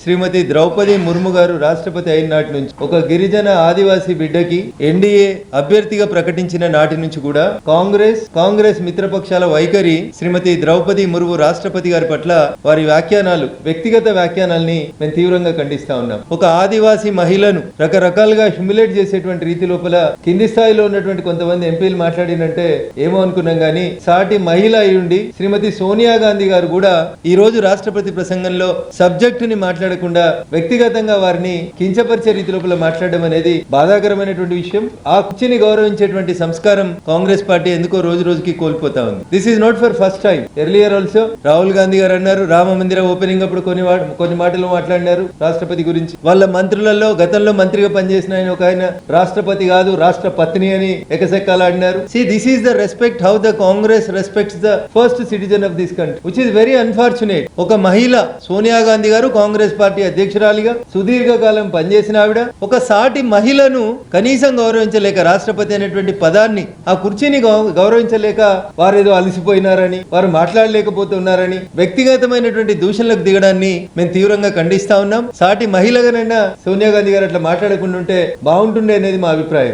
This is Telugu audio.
శ్రీమతి ద్రౌపది ముర్ము గారు రాష్ట్రపతి అయిన నాటి నుంచి ఒక గిరిజన ఆదివాసీ బిడ్డకి ఎన్డీఏ అభ్యర్థిగా ప్రకటించిన నాటి నుంచి కూడా కాంగ్రెస్ మిత్రపక్షాల వైఖరి శ్రీమతి ద్రౌపది ముర్ము రాష్ట్రపతి గారి పట్ల వారి వ్యాఖ్యానాలు వ్యక్తిగత వ్యాఖ్యానాల్ని మేము తీవ్రంగా ఖండిస్తా ఉన్నాం. ఒక ఆదివాసీ మహిళను రకరకాలుగా హ్యూమిలేట్ చేసేటువంటి రీతి లోపల కింది స్థాయిలో ఉన్నటువంటి కొంతమంది ఎంపీలు మాట్లాడినంటే ఏమో అనుకున్నాం గానీ సాటి మహిళ అయ్యుండి శ్రీమతి సోనియా గాంధీ గారు కూడా ఈ రోజు రాష్ట్రపతి ప్రసంగంలో సబ్జెక్ట్ ని మాట్లాడకుండా వ్యక్తిగతంగా వారిని కించపరిచే రీతి లోపల మాట్లాడడం అనేది బాధాకరమైనటువంటి విషయం. ఆ కుర్చీని గౌరవించేటువంటి సంస్కారం కాంగ్రెస్ పార్టీ ఎందుకో రోజు రోజుకి కోల్పోతా ఉంది. This is not for first time. Earlier also Rahul Gandhi గారు అన్నారు, రామ మందిర ఓపెనింగ్ అప్పుడు కొన్ని మాటలు మాట్లాడినారు రాష్ట్రపతి గురించి. వాళ్ళ మంత్రులలో గతంలో మంత్రిగా పనిచేసిన ఆయన రాష్ట్రపతి కాదు రాష్ట్ర పత్ని అని ఎకసెక్కాలాడినారు. See, this is the respect how the Congress respects the first citizen of this country, which is very unfortunate. ఒక మహిళ సోనియా గాంధీ గారు కాంగ్రెస్ పార్టీ అధ్యక్షురాలిగా సుదీర్ఘకాలం పనిచేసిన ఆవిడ ఒక సాటి మహిళను కనీసం గౌరవించలేక, రాష్ట్రపతి అనేటువంటి పదాన్ని ఆ కుర్చీని గౌరవించలేక వారేదో అలసిపోయినారని, వారు మాట్లాడలేకపోతున్నారని వ్యక్తిగతమైనటువంటి దూషణలకు దిగడాన్ని మేము తీవ్రంగా ఖండిస్తా ఉన్నాం. సాటి మహిళగానైనా సోనియా గాంధీ గారు అట్లా మాట్లాడకుండా ఉంటే బాగుంటుండే అనేది మా అభిప్రాయం.